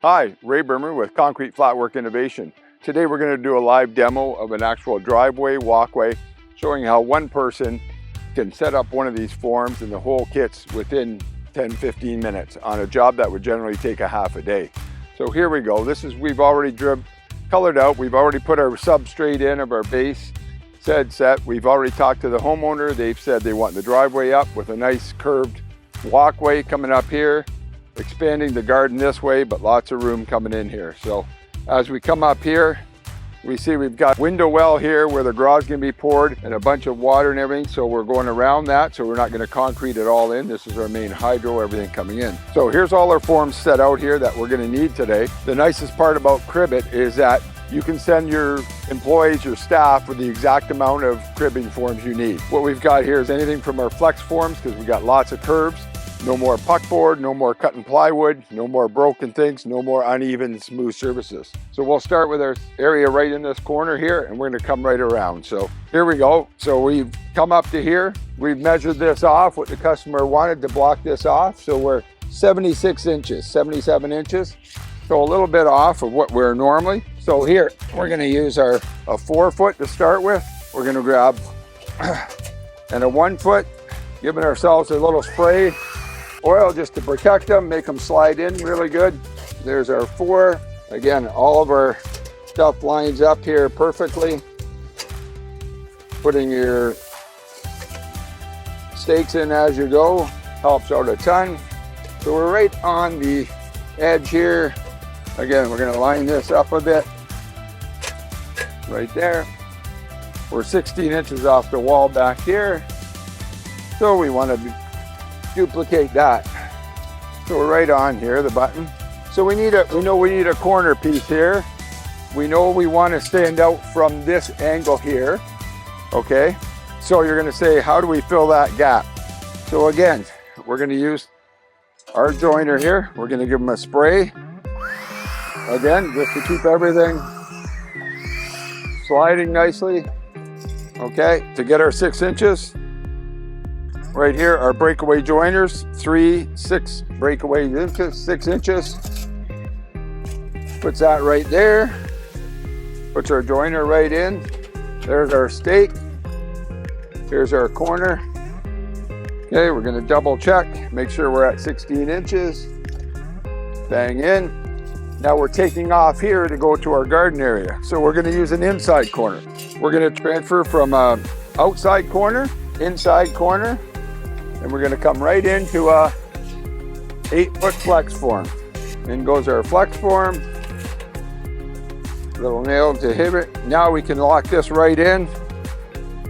Hi, Wray Brimmer with Concrete Flatwork Innovation. Today we're going to do a live demo of an actual driveway, walkway, showing how one person can set up one of these forms and the whole kit's within 10-15 minutes on a job that would generally take a half a day. So here we go. We've already colored out. We've already put our substrate in of our base set. We've already talked to the homeowner. They've said they want the driveway up with a nice curved walkway coming up here, expanding the garden this way, but lots of room coming in here. So as we come up here, we see we've got window well here where the garage is going to be poured and a bunch of water and everything. So we're going around that. So we're not going to concrete it all in. This is our main hydro, everything coming in. So here's all our forms set out here that we're going to need today. The nicest part about Cribbit is that you can send your employees, your staff, with the exact amount of cribbing forms you need. What we've got here is anything from our flex forms, because we've got lots of curves. No more puckboard, no more cutting plywood, no more broken things, no more uneven, smooth surfaces. So we'll start with our area right in this corner here, and we're gonna come right around. So here we go. So we've come up to here. We've measured this off, what the customer wanted to block this off. So we're 76 inches, 77 inches. So a little bit off of what we're normally. So here, we're gonna use a 4 foot to start with. We're gonna grab and a 1 foot, giving ourselves a little spray oil just to protect them, make them slide in really good. There's our 4. Again, all of our stuff lines up here perfectly. Putting your stakes in as you go helps out a ton. So we're right on the edge here. Again, we're going to line this up a bit right there. We're 16 inches off the wall back here. So we want to duplicate that. So we're right on here, the button. So we know we need a corner piece here. We know we want to stand out from this angle here. Okay. So you're going to say, how do we fill that gap? So again, we're going to use our joiner here. We're going to give them a spray. Again, just to keep everything sliding nicely. Okay. To get our 6 inches. Right here, our breakaway joiners, 6 breakaway inches, 6 inches. Puts that right there. Puts our joiner right in. There's our stake. Here's our corner. Okay, we're gonna double check, make sure we're at 16 inches. Bang in. Now we're taking off here to go to our garden area. So we're gonna use an inside corner. We're gonna transfer from outside corner, inside corner, and we're going to come right into a 8 foot flex form. In goes our flex form. Little nail to hit it. Now we can lock this right in.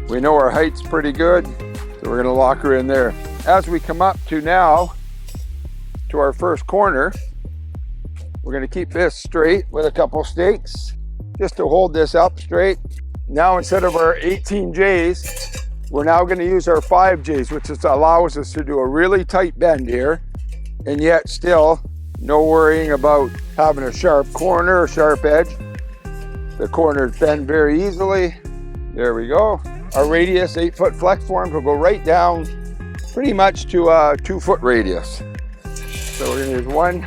We know our height's pretty good, so we're going to lock her in there. As we come up to now, to our first corner, we're going to keep this straight with a couple stakes, just to hold this up straight. Now instead of our 18 J's, we're now going to use our 5Js, which just allows us to do a really tight bend here, and yet still no worrying about having a sharp corner or sharp edge. The corners bend very easily. There we go. Our radius, 8 foot flex forms, will go right down pretty much to a 2 foot radius. So we're going to use one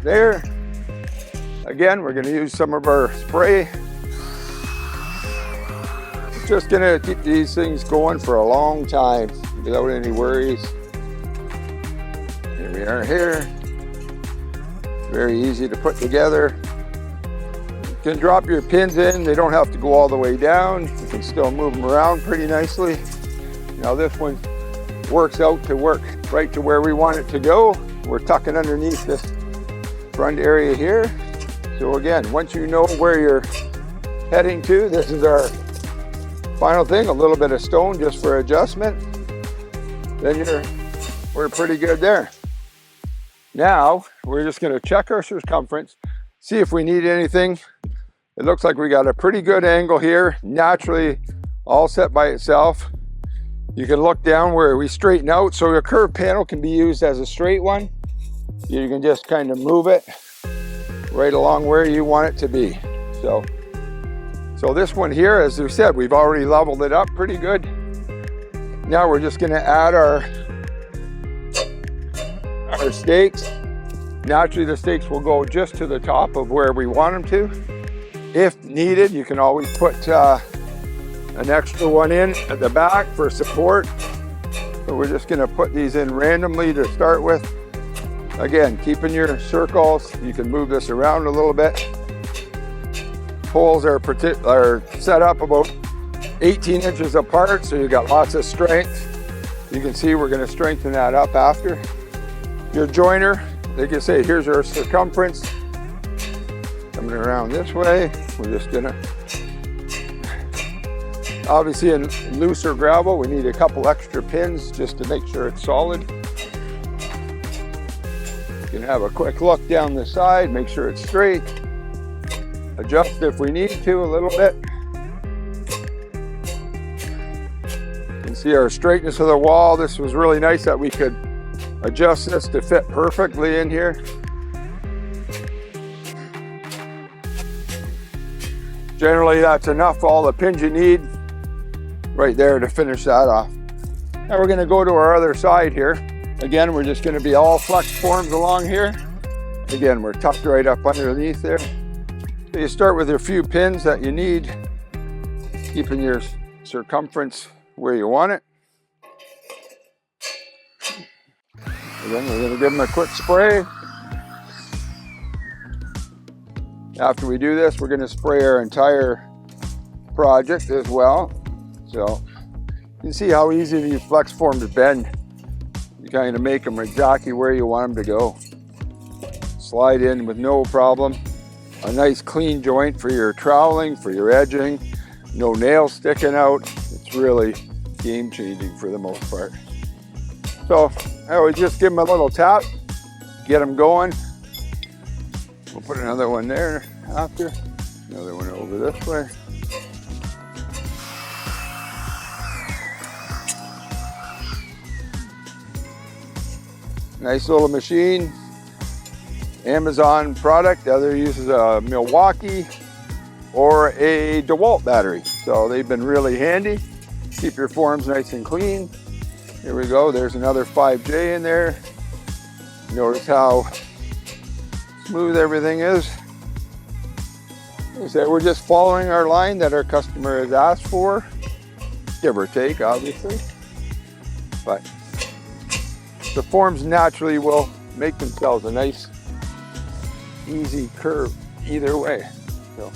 there. Again, we're going to use some of our spray. Just gonna keep these things going for a long time without any worries. Here we are here. Very easy to put together. You can drop your pins in. They don't have to go all the way down. You can still move them around pretty nicely. Now this one works out to work right to where we want it to go. We're tucking underneath this front area here. So again, once you know where you're heading to, this is our final thing, a little bit of stone just for adjustment. Then we're pretty good there. Now, we're just gonna check our circumference, see if we need anything. It looks like we got a pretty good angle here, naturally all set by itself. You can look down where we straighten out, so your curved panel can be used as a straight one. You can just kind of move it right along where you want it to be. So this one here, as we said, we've already leveled it up pretty good. Now we're just gonna add our stakes. Naturally, the stakes will go just to the top of where we want them to. If needed, you can always put an extra one in at the back for support. So we're just going to put these in randomly to start with. Again, keeping your circles. You can move this around a little bit. Poles are set up about 18 inches apart, so you've got lots of strength. You can see we're going to strengthen that up after. Your joiner, like I say, here's our circumference. Coming around this way, we're just going to, obviously in looser gravel, we need a couple extra pins just to make sure it's solid. You can have a quick look down the side, make sure it's straight. Adjust if we need to a little bit. You can see our straightness of the wall. This was really nice that we could adjust this to fit perfectly in here. Generally, that's enough, all the pins you need right there to finish that off. Now we're going to go to our other side here. Again, we're just going to be all flex forms along here. Again, we're tucked right up underneath there. So you start with a few pins that you need, keeping your circumference where you want it. And then we're going to give them a quick spray. After we do this, we're going to spray our entire project as well. So you can see how easy these flex forms bend. You kind of make them exactly where you want them to go. Slide in with no problem. A nice clean joint for your troweling, for your edging. No nails sticking out. It's really game changing for the most part. So I always just give them a little tap, get them going. We'll put another one there after. Another one over this way. Nice little machine. Amazon product. Either uses a Milwaukee or a DeWalt battery. So they've been really handy. Keep your forms nice and clean. Here we go. There's another 5J in there. Notice how smooth everything is. Like I said, we're just following our line that our customer has asked for. Give or take, obviously. But the forms naturally will make themselves a nice easy curve either way. So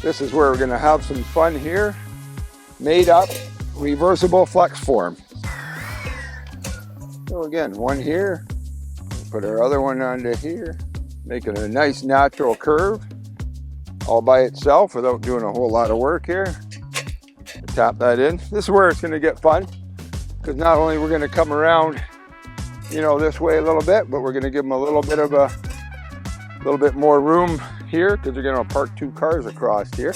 this is where we're going to have some fun here. Made up reversible flex form. So again, one here, put our other one onto here, making a nice natural curve all by itself without doing a whole lot of work here. Tap that in. This is where it's going to get fun, because not only we're going to come around, you know, this way a little bit, but we're going to give them a little bit more room here, because they're going to park two cars across here.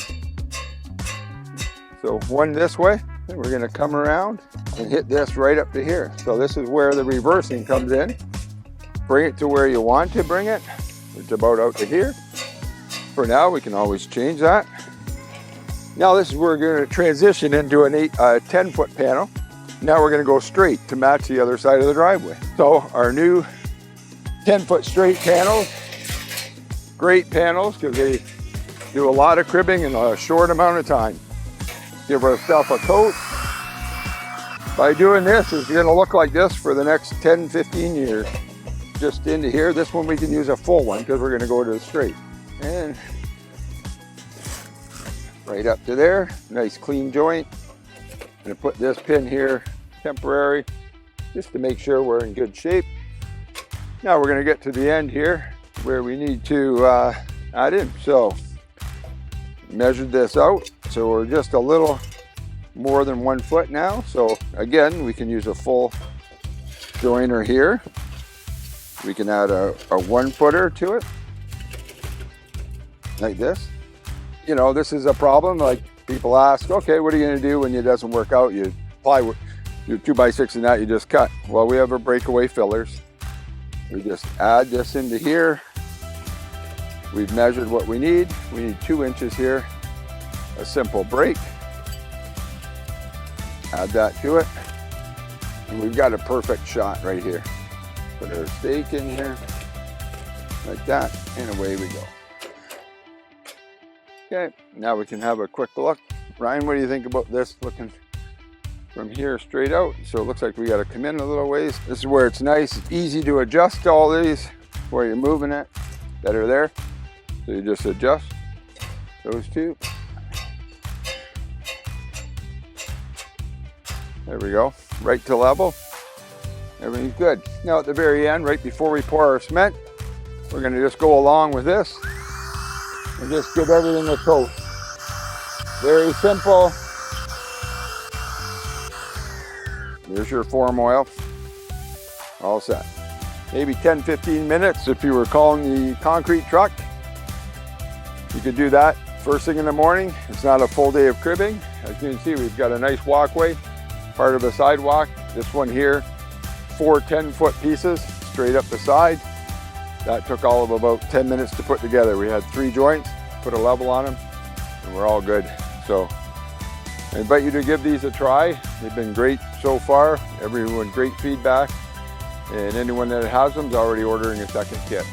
So one this way, and we're going to come around and hit this right up to here. So this is where the reversing comes in. Bring it to where you want to bring it. It's about out to here. For now, we can always change that. Now this is where we're going to transition into a 10-foot panel. Now we're going to go straight to match the other side of the driveway. So our new 10-foot straight panels, great panels, because they do a lot of cribbing in a short amount of time. Give ourselves a coat. By doing this, it's going to look like this for the next 10, 15 years. Just into here. This one we can use a full one because we're going to go to the straight. And right up to there. Nice clean joint. I'm going to put this pin here temporary just to make sure we're in good shape. Now we're going to get to the end here where we need to add in. So measured this out. So we're just a little more than 1 foot now. So again, we can use a full joiner here. We can add a 1 footer to it, like this. You know, this is a problem. Like people ask, okay, what are you going to do when it doesn't work out? You apply your 2x6 and that you just cut. Well, we have our breakaway fillers. We just add this into here. We've measured what we need. We need 2 inches here. A simple break. Add that to it. And we've got a perfect shot right here. Put our stake in here. like that, and away we go. Okay, now we can have a quick look. Ryan, what do you think about this looking from here straight out? So it looks like we got to come in a little ways. This is where it's nice, easy to adjust all these where you're moving it that are there. So you just adjust those two. There we go, right to level. Everything's good. Now at the very end, right before we pour our cement, we're going to just go along with this and just give everything a coat. Very simple. There's your form oil. All set. Maybe 10-15 minutes if you were calling the concrete truck. You could do that first thing in the morning. It's not a full day of cribbing. As you can see, we've got a nice walkway, part of a sidewalk. This one here, 4 10-foot pieces straight up the side. That took all of about 10 minutes to put together. We had 3 joints, put a level on them, and we're all good. So I invite you to give these a try. They've been great so far. Everyone, great feedback. And anyone that has them is already ordering a second kit.